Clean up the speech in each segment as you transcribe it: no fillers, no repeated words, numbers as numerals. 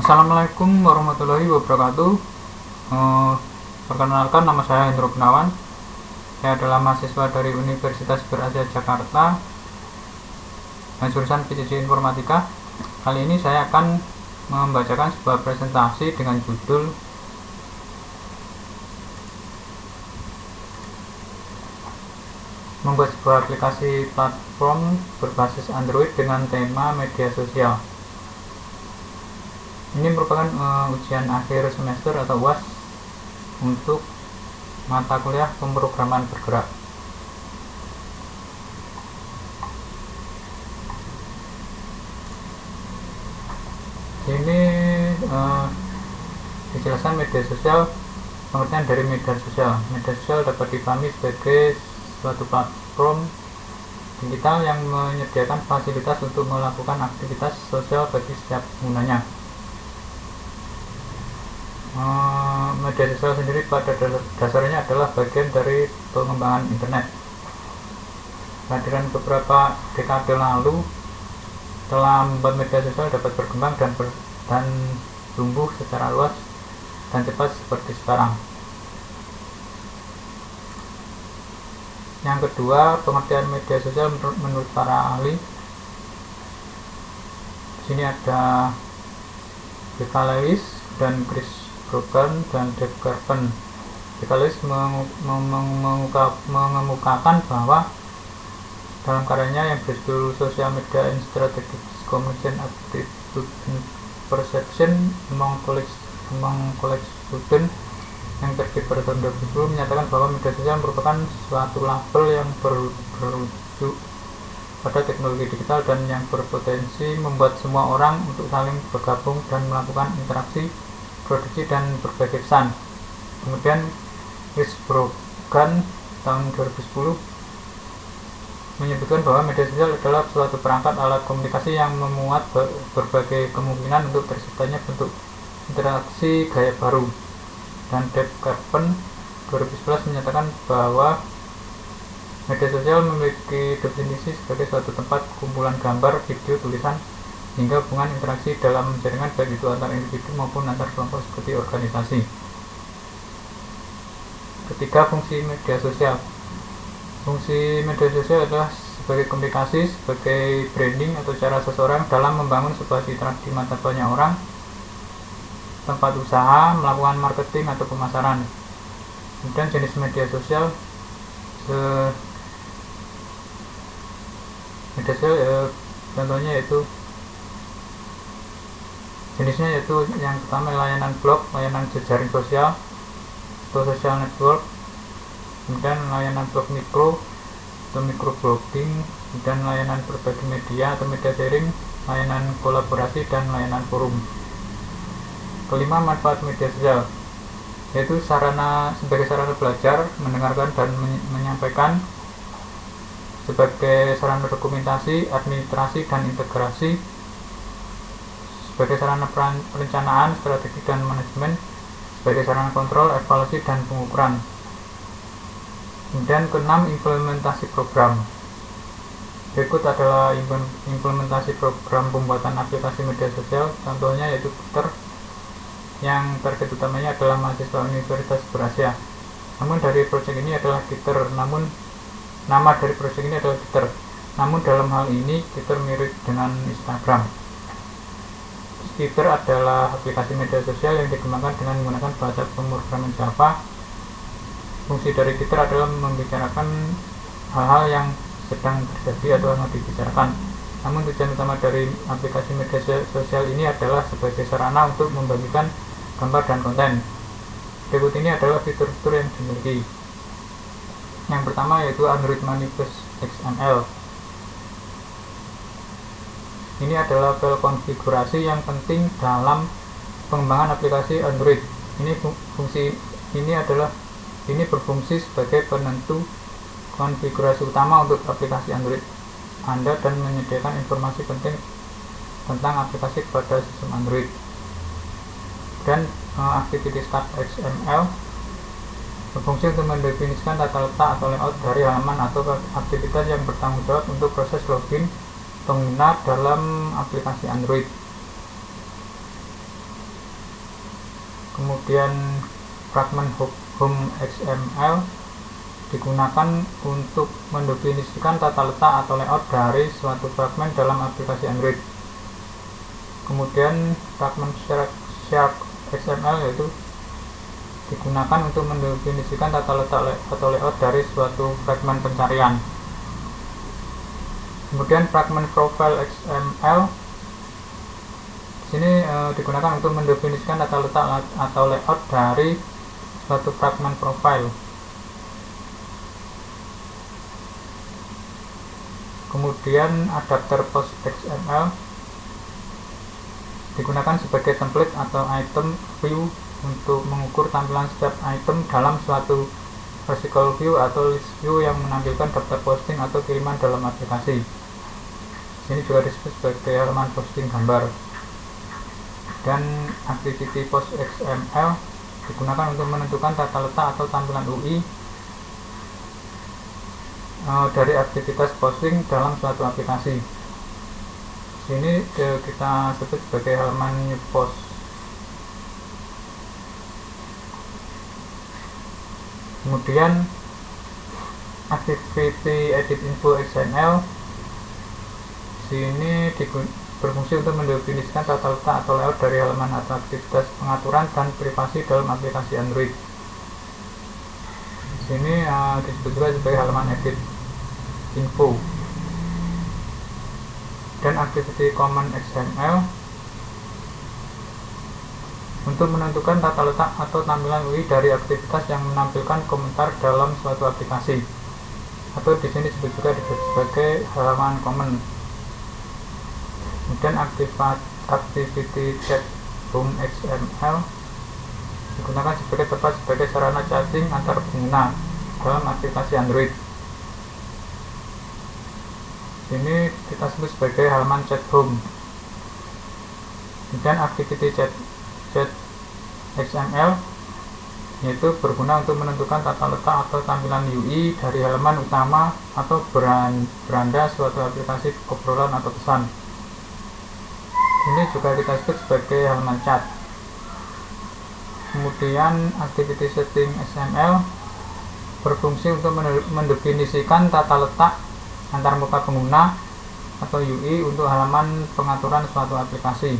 Assalamualaikum warahmatullahi wabarakatuh. Perkenalkan, nama saya Hendro Gunawan. Saya adalah mahasiswa dari Universitas Berasia Jakarta, jurusan PCC Informatika. Kali ini saya akan membacakan sebuah presentasi dengan judul membuat sebuah aplikasi platform berbasis Android dengan tema media sosial. Ini merupakan ujian akhir semester atau UAS untuk mata kuliah pemrograman bergerak. Ini dijelaskan media sosial. Pengertian dari media sosial. Media sosial dapat dipahami sebagai suatu platform digital yang menyediakan fasilitas untuk melakukan aktivitas sosial bagi setiap penggunanya. Media sosial sendiri pada dasarnya adalah bagian dari pengembangan internet. Kehadiran beberapa dekade lalu telah membuat media sosial dapat berkembang dan tumbuh secara luas dan cepat seperti sekarang. Yang kedua, pengertian media sosial menurut para ahli. Di sini ada Becca Lewis dan Chris Brogan dan Dave Carpen. Becca Lewis mengemukakan bahwa dalam karyanya yang berjudul Social Media and Strategic Communication Attitude and Perception among college students yang terbit pada tahun 2010 menyatakan bahwa media sosial merupakan suatu label yang berujuk pada teknologi digital dan yang berpotensi membuat semua orang untuk saling bergabung dan melakukan interaksi, produksi, dan berbagi pesan. Kemudian Chris Brogan tahun 2010 menyebutkan bahwa media sosial adalah suatu perangkat alat komunikasi yang memuat berbagai kemungkinan untuk terciptanya bentuk interaksi gaya baru. Dan Dave Carpen 2011 menyatakan bahwa media sosial memiliki definisi sebagai suatu tempat kumpulan gambar, video, tulisan, hingga hubungan interaksi dalam jaringan baik itu antar individu maupun antar kelompok seperti organisasi. Ketiga, fungsi media sosial. Fungsi media sosial adalah sebagai komunikasi, sebagai branding atau cara seseorang dalam membangun sebuah citra di mata banyak orang, tempat usaha, melakukan marketing atau pemasaran. Kemudian jenis media sosial, contohnya yaitu jenisnya yaitu yang pertama layanan blog, layanan jejaring sosial atau social network, kemudian layanan blog mikro atau microblogging, dan layanan berbagi media atau media sharing, layanan kolaborasi, dan layanan forum. Kelima, manfaat media sosial, yaitu sebagai sarana belajar, mendengarkan, dan menyampaikan, sebagai sarana dokumentasi, administrasi, dan integrasi, sebagai sarana perencanaan, strategi, dan manajemen, sebagai sarana kontrol, evaluasi, dan pengukuran. Kemudian keenam, implementasi program. Berikut adalah implementasi program pembuatan aplikasi media sosial. Contohnya yaitu Twitter, yang target utamanya adalah mahasiswa Universitas Berasia. Namun dari proyek ini adalah Twitter. Nama dari proyek ini adalah Twitter. Namun dalam hal ini Twitter mirip dengan Instagram. Twitter adalah aplikasi media sosial yang dikembangkan dengan menggunakan bahasa pemrograman Java. Fungsi dari Twitter adalah membicarakan hal-hal yang sedang terjadi atau yang dibicarakan. Namun tujuan utama dari aplikasi media sosial ini adalah sebagai sarana untuk membagikan gambar dan konten. Berikut ini adalah fitur-fitur yang dimiliki. Yang pertama yaitu Android Manifest XML. Ini adalah file konfigurasi yang penting dalam pengembangan aplikasi Android. Ini berfungsi sebagai penentu konfigurasi utama untuk aplikasi Android Anda dan menyediakan informasi penting tentang aplikasi kepada sistem Android. Dan Activity Start XML berfungsi untuk mendefinisikan tata letak atau layout dari halaman atau aktivitas yang bertanggung jawab untuk proses login pengguna dalam aplikasi Android. Kemudian fragmen home XML digunakan untuk mendefinisikan tata letak atau layout dari suatu fragmen dalam aplikasi Android. Kemudian fragmen shared XML yaitu digunakan untuk mendefinisikan tata letak atau layout dari suatu fragmen pencarian. Kemudian fragmen profile XML di sini digunakan untuk mendefinisikan tata letak atau layout dari suatu fragmen profile. Kemudian adapter post XML digunakan sebagai template atau item view untuk mengukur tampilan setiap item dalam suatu vertical view atau list view yang menampilkan daftar posting atau kiriman dalam aplikasi. Ini juga disebut sebagai halaman posting gambar. Dan activity post XML digunakan untuk menentukan tata letak atau tampilan UI dari aktivitas posting dalam suatu aplikasi. Sini kita sebut sebagai halaman new post. Kemudian activity edit info XML sini berfungsi untuk mendefinisikan tata letak atau layout dari halaman atau aktivitas pengaturan dan privasi dalam aplikasi Android. Sini disebut juga sebagai halaman edit info. Dan activity command XML untuk menentukan tata letak atau tampilan UI dari aktivitas yang menampilkan komentar dalam suatu aplikasi, atau di sini disebut juga sebagai halaman command. Kemudian activity chat room XML digunakan sebagai sarana chatting antar pengguna dalam aplikasi Android. Ini kita sebut sebagai halaman chat home. Kemudian activity chat XML yaitu berguna untuk menentukan tata letak atau tampilan UI dari halaman utama atau beranda suatu aplikasi obrolan atau pesan. Ini juga kita sebut sebagai halaman chat. Kemudian activity setting XML berfungsi untuk mendefinisikan tata letak antar muka pengguna atau UI untuk halaman pengaturan suatu aplikasi,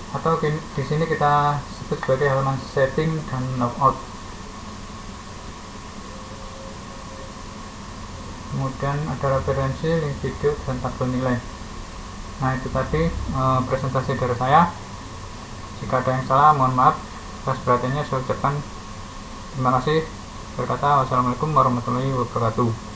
atau di sini kita sebut sebagai halaman setting dan logout. Kemudian ada referensi, link video, dan tabel nilai. Nah, itu tadi presentasi dari saya. Jika ada yang salah, mohon maaf. Atas perhatiannya saya ucapkan terima kasih. Berkata wassalamualaikum warahmatullahi wabarakatuh.